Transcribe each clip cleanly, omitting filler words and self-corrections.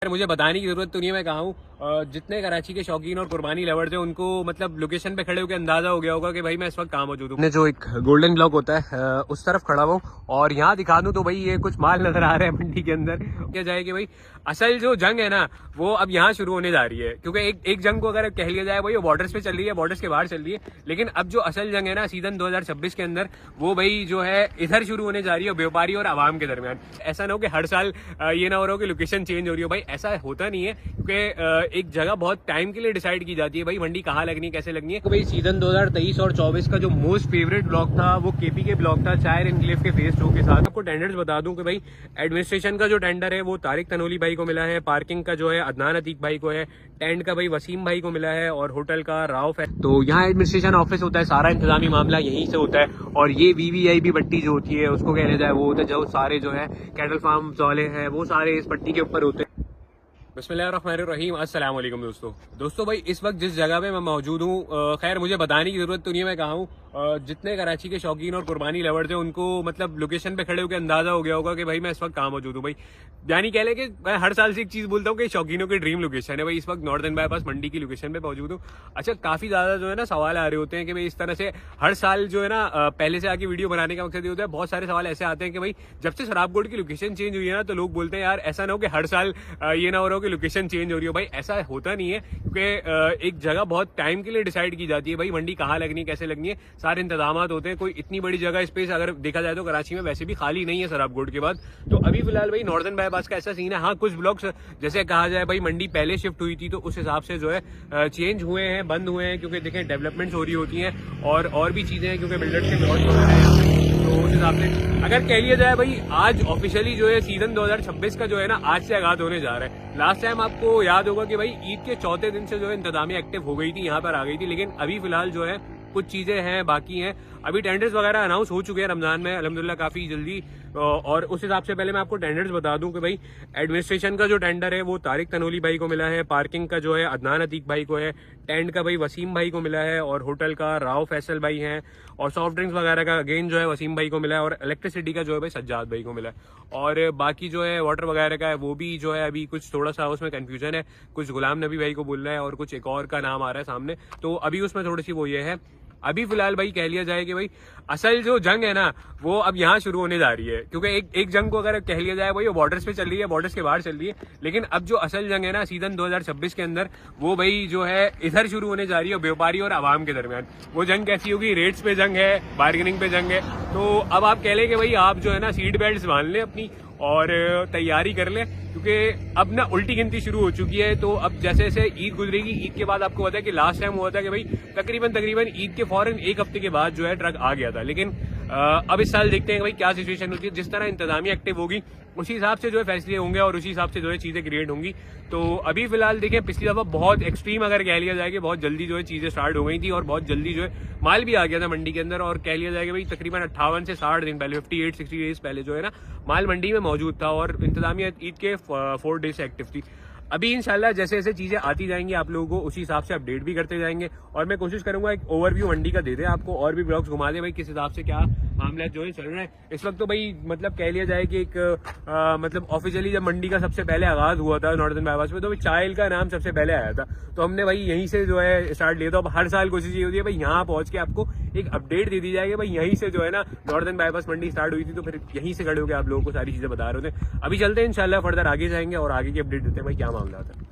मुझे बताने की जरूरत तो नहीं है, मैं कहा हूँ। जितने कराची के शौकीन और कुर्बानी लवर्स हैं उनको मतलब लोकेशन पे खड़े होकर अंदाजा हो गया होगा कि भाई मैं इस वक्त कहाँ मौजूद हूँ। जो एक गोल्डन ब्लॉक होता है उस तरफ खड़ा हुआ और यहाँ दिखा दूं तो भाई ये कुछ माल नजर आ रहा है मंडी के अंदर। क्या जाए कि भाई असल जो जंग है ना वो अब यहाँ शुरू होने जा रही है, क्योंकि एक जंग को अगर कह लिया जाए भाई वो बॉर्डर्स पे चल रही है, बॉर्डर्स के बाहर चल रही है, लेकिन अब जो असल जंग है ना सीजन 2026 के अंदर वो भाई जो है इधर शुरू होने जा रही है, व्यापारी और आवाम के दरमियान। ऐसा ना हो कि हर साल ये ना हो रहा हो कि लोकेशन चेंज हो रही हो, भाई ऐसा होता नहीं है, क्योंकि एक जगह बहुत टाइम के लिए डिसाइड की जाती है भाई मंडी कहाँ लगनी है, कैसे लगनी है। तो भाई सीजन 2023 और 24 का जो मोस्ट फेवरेट ब्लॉक था वो केपी के ब्लॉक था चायर एनक्लेव के फेज 2 के साथ। आपको टेंडर्स बता दूं कि भाई एडमिनिस्ट्रेशन का जो टेंडर है वो तारिक तनोली भाई को मिला है, पार्किंग का जो है अदनान अतीक भाई को है, टेंट का भाई वसीम भाई को मिला है और होटल का राउफ है। तो यहाँ एडमिनिस्ट्रेशन ऑफिस होता है, सारा इंतजामी मामला यहीं से होता है। और ये वीवीआईपी पट्टी जो होती है उसको कहने जाए वो होता है जो सारे जो है कैटल फार्म वाले हैं वो सारे इस पट्टी के ऊपर होते हैं। बिस्मिल्लाहिर्रहमानिर्रहीम, अस्सलाम वालेकुम दोस्तों भाई इस वक्त जिस जगह पे मैं मौजूद हूँ, खैर मुझे बताने की जरूरत तो नहीं है, मैं कहा हूँ। जितने कराची के शौकीन और कुर्बानी लवर्स हैं उनको मतलब लोकेशन पे खड़े होकर अंदाजा हो गया होगा कि भाई मैं इस वक्त कहाँ मौजूद हूँ। भाई यानी कह ले कि मैं हर साल से एक चीज बोलता हूँ कि शौकीनों की ड्रीम लोकेशन है भाई इस वक्त नॉर्दर्न बाईपास मंडी की लोकेशन पे मौजूद हूँ। अच्छा, काफी ज्यादा जो है ना सवाल आ रहे होते हैं कि भाई इस तरह से हर साल जो है ना पहले से आके वीडियो बनाने का मकसद ये होता है, बहुत सारे सवाल ऐसे आते हैं कि भाई जब से शराबकोट की लोकेशन चेंज हुई है ना तो लोग बोलते हैं यार ऐसा ना हो कि हर साल ये ना हो रहा हो कि लोकेशन चेंज हो रही हो। भाई ऐसा होता नहीं है, क्योंकि एक जगह बहुत टाइम के लिए डिसाइड की जाती है भाई मंडी कहाँ लगनी है, कैसे लगनी है, सारे इंतजाम होते हैं। कोई इतनी बड़ी जगह स्पेस अगर देखा जाए तो कराची में वैसे भी खाली नहीं है शराबकोट के बाद। तो अभी फिलहाल भाई नॉर्दर्न बाईपास का ऐसा सीन है। हाँ, कुछ ब्लॉक्स जैसे कहा जाए भाई मंडी पहले शिफ्ट हुई थी तो उस हिसाब से जो है चेंज हुए हैं, बंद हुए हैं, क्योंकि देखें डेवलपमेंट्स हो रही होती हैं और भी चीजें हैं, क्योंकि बिल्डर्स के बहुत तो उस हिसाब से अगर कह लिया जाए भाई आज ऑफिशियली जो है सीजन 2026 का जो है ना आज से आगाज होने जा रहा है। लास्ट टाइम आपको याद होगा कि भाई ईद के चौथे दिन से जो है इंतजामिया एक्टिव हो गई थी, यहाँ पर आ गई थी, लेकिन अभी फिलहाल जो है कुछ चीजें हैं बाकी हैं। अभी टेंडर्स वगैरह अनाउंस हो चुके हैं रमजान में अल्हम्दुलिल्लाह काफी जल्दी। और उस हिसाब से पहले मैं आपको टेंडर्स बता दूं कि भाई एडमिनिस्ट्रेशन का जो टेंडर है वो तारिक तनोली भाई को मिला है, पार्किंग का जो है अदनान अतीक भाई को है, टेंट का भाई वसीम भाई को मिला है और होटल का राव फैसल भाई हैं, और सॉफ्ट ड्रिंक्स वगैरह का अगेन जो है वसीम भाई को मिला है, और इलेक्ट्रिसिटी का जो है भाई सज्जाद भाई को मिला है। और बाकी जो है वाटर वगैरह का है वो भी जो है अभी कुछ थोड़ा सा उसमें कंफ्यूजन है, कुछ गुलाम नबी भाई को बोल रहा है और कुछ एक और का नाम आ रहा है सामने, तो अभी उसमें थोड़ी सी वो ये है। अभी फिलहाल भाई कह लिया जाए कि भाई असल जो जंग है ना वो अब यहाँ शुरू होने जा रही है, क्योंकि एक जंग को अगर कह लिया जाए भाई वो बॉर्डर्स पे चल रही है, बॉर्डर्स के बाहर चल रही है, लेकिन अब जो असल जंग है ना सीजन 2026 के अंदर वो भाई जो है इधर शुरू होने जा रही है, व्यापारी और आवाम के दरमियान। वो जंग कैसी होगी? रेट्स पे जंग है, बार्गेनिंग पे जंग है। तो अब आप कह लें कि भाई आप जो है ना सीट बेल्ट बांध लें अपनी और तैयारी कर ले, क्योंकि अब ना उल्टी गिनती शुरू हो चुकी है। तो अब जैसे जैसे ईद गुजरेगी, ईद के बाद आपको पता है कि लास्ट टाइम हुआ था कि भाई तकरीबन ईद के फौरन एक हफ्ते के बाद जो है ट्रक आ गया था, लेकिन अब इस साल देखते हैं भाई क्या सिचुएशन होती है। जिस तरह इंतजामिया एक्टिव होगी उसी हिसाब से जो है फैसले होंगे और उसी हिसाब से जो है चीजें क्रिएट होंगी। तो अभी फिलहाल देखें पिछली दफा बहुत एक्सट्रीम अगर कह लिया जाए कि बहुत जल्दी जो है चीजें स्टार्ट हो गई थी और बहुत जल्दी जो है माल भी आ गया था मंडी के अंदर, और कह लिया जाए कि भाई तकरीबन 58 से 60 दिन पहले 58-60 डेज पहले जो है ना माल मंडी में मौजूद था और इंतजामिया ईद के 4 डेज से एक्टिव थी। अभी इंशाल्लाह जैसे जैसे चीजें आती जाएंगी आप लोगों को उसी हिसाब से अपडेट भी करते जाएंगे, और मैं कोशिश करूंगा एक ओवरव्यू मंडी का दे दे आपको और भी ब्लॉग्स घुमा दे भाई किस हिसाब से क्या मामला जो है चल रहा है इस वक्त। तो भाई मतलब कह लिया जाए कि एक मतलब ऑफिशियली जब मंडी का सबसे पहले आगाज हुआ था नॉर्दर्न बाईपास में तो चायल का नाम सबसे पहले आया था, तो हमने भाई यहीं से जो है स्टार्ट लिया था। अब हर साल कोशिश ये होती है भाई यहाँ पहुंच के आपको एक अपडेट दे दी जाएगी, भाई यहीं से जो है ना नॉर्दर्न बाईपास मंडी स्टार्ट हुई थी, तो फिर यहीं से खड़े होकर आप लोगों को सारी चीजें बता रहे होते हैं। अभी चलते हैं इंशाल्लाह फर्दर आगे जाएंगे और आगे की अपडेट देते हैं भाई क्या मामला होता है।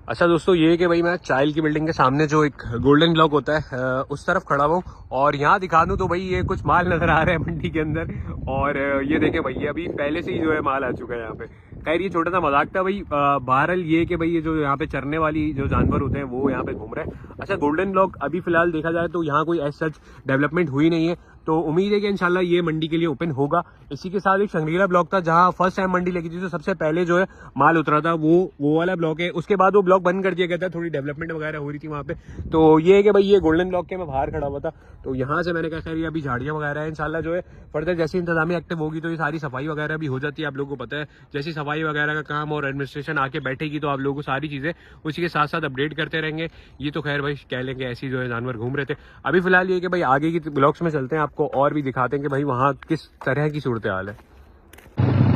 अच्छा दोस्तों, ये कि भाई मैं चाइल की बिल्डिंग के सामने जो एक गोल्डन ब्लॉक होता है उस तरफ खड़ा हूँ और यहाँ दिखा दूं तो भाई ये कुछ माल नजर आ रहा है मंडी के अंदर, और ये देखें भाई ये अभी पहले से ही जो है माल आ चुका है यहाँ पे। खैर ये छोटा सा मजाक था भाई। बहरहाल ये कि भाई ये जो यहाँ पे चरने वाली जो जानवर होते हैं वो यहाँ पे घूम रहे हैं। अच्छा, गोल्डन ब्लॉक अभी फिलहाल देखा जाए तो यहाँ कोई ऐसा डेवलपमेंट हुई नहीं है, तो उम्मीद है कि इंशाल्लाह ये मंडी के लिए ओपन होगा। इसी के साथ एक शंग्रीला ब्लॉक था जहां फर्स्ट टाइम मंडी लगी थी, तो सबसे पहले जो है माल उतरा था वो वाला ब्लॉक है। उसके बाद वो ब्लॉक बंद कर दिया गया था, थोड़ी डेवलपमेंट वगैरह हो रही थी वहां पे। तो ये है कि भाई ये गोल्डन ब्लॉक के मैं बाहर खड़ा हुआ था, तो यहाँ से मैंने कहा खैर अभी झाड़ियाँ वगैरह है, इंशाल्लाह जो है फर्दर जैसी इंतजामिया एक्टिव होगी तो ये सारी सफाई वगैरह भी हो जाती है। आप लोगों को पता है जैसी सफाई वगैरह का काम और एडमिनिस्ट्रेशन आके बैठेगी तो आप लोगों को सारी चीजें उसी के साथ साथ अपडेट करते रहेंगे। ये तो खैर भाई कह लेंगे ऐसी जो है जानवर घूम रहे थे। अभी फिलहाल ये कि भाई आगे की ब्लॉक्स में चलते हैं, आपको और भी दिखाते हैं कि भाई वहाँ किस तरह की सूरत हाल है।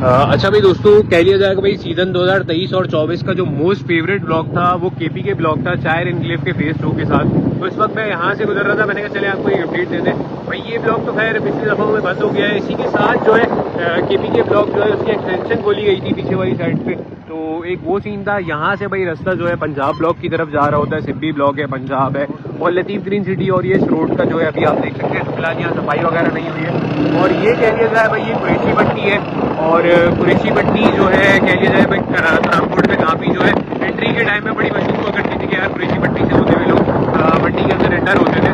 अच्छा भाई दोस्तों, कह लिया जाएगा भाई सीजन 2023 और 24 का जो मोस्ट फेवरेट ब्लॉग था वो केपी के ब्लॉग था, चायर एनक्लेव के फेज 2 के साथ। तो इस वक्त मैं यहाँ से गुजर रहा था, मैंने कहा चले आपको एक अपडेट दे दें भाई। ये ब्लॉग तो खैर पिछली दफा में बंद हो गया है, इसी के साथ जो है केपी के ब्लॉग जो है उसकी एक्सटेंशन खोली गई थी पीछे वाली साइड पे। तो एक वो सीन था, यहाँ से भाई रास्ता जो है पंजाब ब्लॉक की तरफ जा रहा होता है, सिब्बी ब्लॉक है, पंजाब है और लतीफ ग्रीन सिटी। और ये रोड का जो है अभी आप देख सकते हैं फिलहाल यहाँ सफाई वगैरह नहीं हुई है। और ये कह लिया जाए भाई ये कुरैशी पट्टी है, और कुरैशी पट्टी जो है कह लिया जाए भाई ट्रांसपोर्ट में काफ़ी जो है एंट्री के टाइम में बड़ी मशहूर हुआ करती थी कि यार कुरैशी पट्टी से होते हुए लोग मंडी के अंदर एंटर होते थे।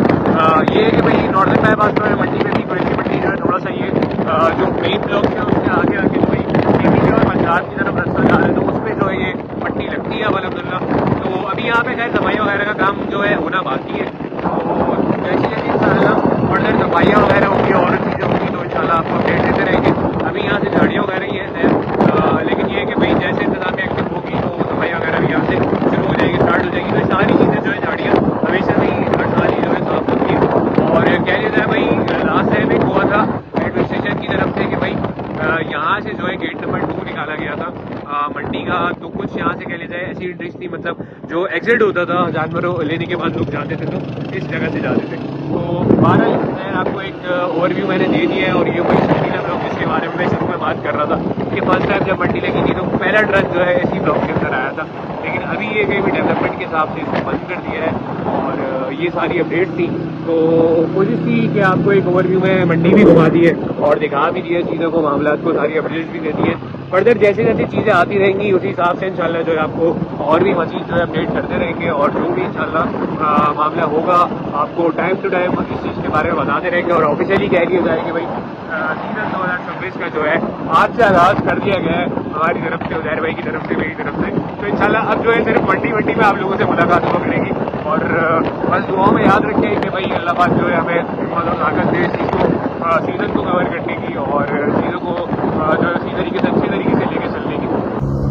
ये है कि भाई नॉर्दर्न बाईपास में मंडी में भी कुरैशी पट्टी जो है थोड़ा सा ये जो मेन ब्लॉक है उसके आगे आगे जो है केपी और पंजाब की तरफ रास्ता जा रहा है, तो उसमें जो है ये पट्टी लगती है अलहमदुलिल्लाह। तो अभी यहाँ पे खैर सफाई वगैरह का काम जो है होना बाकी है, तो जैसे जैसे इंशाल्लाह और देर सफाइयाँ वगैरह होंगी और चीज़ें होंगी तो इंशाल्लाह आपको अपडेट देते रहेंगे। अभी यहाँ से झाड़ियाँ वगैरह ही है, लेकिन ये है कि भाई जैसे इंतजाम एक्टिव होगी तो सफाई वगैरह भी यहाँ से शुरू हो जाएगी, स्टार्ट हो जाएगी। तो सारी चीज़ें जो है झाड़ियाँ हमेशा भी हर साल ही जो है साफ होती है। और कह लिया जाए भाई लास्ट टाइम एक हुआ था एडमिनिस्ट्रेशन की तरफ से कि भाई यहाँ से जो है गेट नंबर 2 निकाला गया था मंडी का। तो कुछ यहाँ से कह लिया जाए ऐसी एंट्रीज थी, मतलब जो एग्जिट होता था जानवरों लेने के बाद लोग जाते थे तो इस जगह से जाते थे। तो 12 मैं आपको एक ओवरव्यू मैंने दे दिया है। और ये वही शर्मीला ब्लॉक जिसके बारे में मैं शुरू में बात कर रहा था कि फर्स्ट टाइम जब मंडी लगी थी तो पहला ट्रक जो है इसी ब्लॉक के अंदर आया था, लेकिन अभी ये कहीं भी डेवलपमेंट के हिसाब से इसको बंद कर दिया है। और ये सारी अपडेट थी, तो कोशिश की कि आपको एक ओवरव्यू में मंडी भी घुमा दी है और दिखा भी दिया चीज़ों को, मामला को, सारी अपडेट्स भी दे दी है। फर्दर जैसे जैसे चीज़ें आती रहेंगी उसी हिसाब से इंशाल्लाह जो है आपको और भी मजीद जो है अपडेट करते रहेंगे। और जो भी इंशाल्लाह मामला होगा आपको टाइम टू टाइम इस चीज़ के बारे में बताते रहेंगे। और ऑफिशियली कह दिया जाए कि भाई सीजन 2026 का जो है आज से आगाज़ कर दिया गया है हमारी तरफ से, उजैर भाई की तरफ से, मेरी तरफ से। तो इंशाल्लाह अब जो है सिर्फ मंडी में आप लोगों से मुलाकात हुआ करेगी। और बस दुआओं में याद रखें कि भाई अल्लाह पाक जो है हमें हिम्मत और ताकत दे इस चीज़ को, सीज़न को कवर करने की और चीज़ों को जो है इसी तरीके से अच्छी तरीके से लेके चलने की।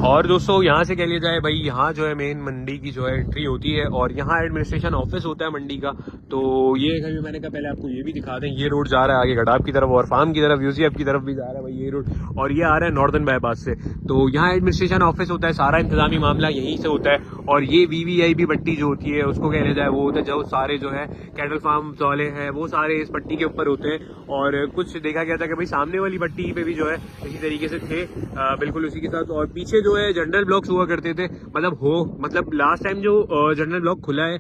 और दोस्तों यहाँ से कह लिया जाए भाई यहाँ जो है मेन मंडी की जो है एंट्री होती है और यहाँ एडमिनिस्ट्रेशन ऑफिस होता है मंडी का। तो ये कभी मैंने कहा पहले आपको ये भी दिखा दें, ये रोड जा रहा है आगे गडाब की तरफ और फार्म की तरफ, यूसीएफ की तरफ भी जा रहा है भाई ये रोड, और ये आ रहा है नॉर्दर्न बाईपास से। तो यहाँ एडमिनिस्ट्रेशन ऑफिस होता है, सारा इंतजामी मामला यहीं से होता है। और ये वीवीआईपी पट्टी जो होती है उसको कह लिया जाए वो होता है जो सारे जो है कैटल फार्म वाले हैं वो सारे इस पट्टी के ऊपर होते हैं। और कुछ देखा गया था कि भाई सामने वाली पट्टी पे भी जो है इसी तरीके से थे बिल्कुल उसी के साथ। और पीछे जो है जनरल ब्लॉक्स हुआ करते थे, मतलब लास्ट टाइम जो जनरल ब्लॉक खुला है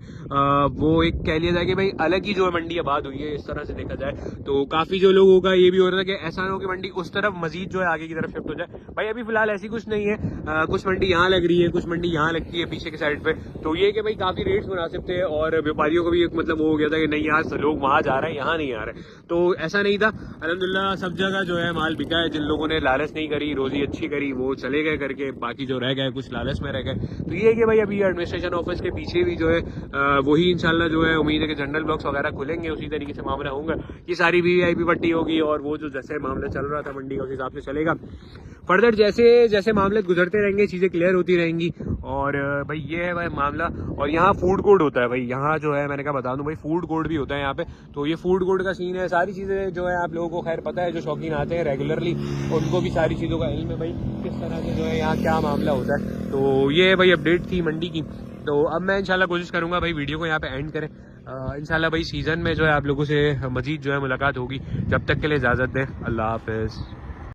वो एक कह लिया जाए कि भाई अलग ही जो है मंडी आबाद हुई है। इस तरह से देखा जाए तो काफी जो लोगों का ये भी हो रहा था कि ऐसा ना हो कि मंडी उस तरफ मजीद जो है आगे की तरफ शिफ्ट हो जाए। भाई अभी फिलहाल ऐसी कुछ नहीं है, कुछ मंडी यहाँ लग रही है, कुछ मंडी यहाँ लगती है पीछे के साइड पे। तो ये कि भाई काफी रेट्स मुनासिब थे और व्यापारियों को भी एक मतलब वो हो गया था कि नहीं यार लोग वहां जा रहे हैं यहाँ नहीं आ रहे। तो ऐसा नहीं था, अल्हम्दुलिल्लाह सब जगह जो है माल बिका है। जिन लोगों ने लालच नहीं करी, रोजी अच्छी करी, वो चले गए करके, बाकी जो रह गए कुछ लालच में रह गए। तो ये है कि भाई अभी एडमिनिस्ट्रेशन ऑफिस के पीछे भी जो है वही इंशाल्लाह जो है उम्मीद है कि जनरल ब्लॉक्स वगैरह खुलेंगे, उसी तरीके से मामला होगा। ये सारी वीवीआईपी पट्टी होगी और वो जो जैसे मामला चल रहा था मंडी का उस हिसाब से चलेगा। फर्दर जैसे जैसे मामले गुजरते रहेंगे चीज़ें क्लियर होती रहेंगी। और भाई ये है भाई मामला। और यहाँ फूड कोर्ट होता है भाई, यहाँ जो है मैंने कहा बता दूं भाई फूड कोर्ट भी होता है यहाँ पे। तो ये फूड कोर्ट का सीन है, सारी चीज़ें जो है आप लोगों को खैर पता है, जो शौकीन आते हैं रेगुलरली उनको भी सारी चीज़ों का इल्म है भाई किस तरह से जो है यहाँ क्या मामला होता है। तो ये भाई अपडेट थी मंडी की। तो अब मैं इंशाल्लाह कोशिश करूँगा भाई वीडियो को यहाँ पे एंड करें। इंशाल्लाह भाई सीज़न में जो है आप लोगों से मजीद जो है मुलाकात होगी। जब तक के लिए इजाज़त दें, अल्लाह हाफिज़।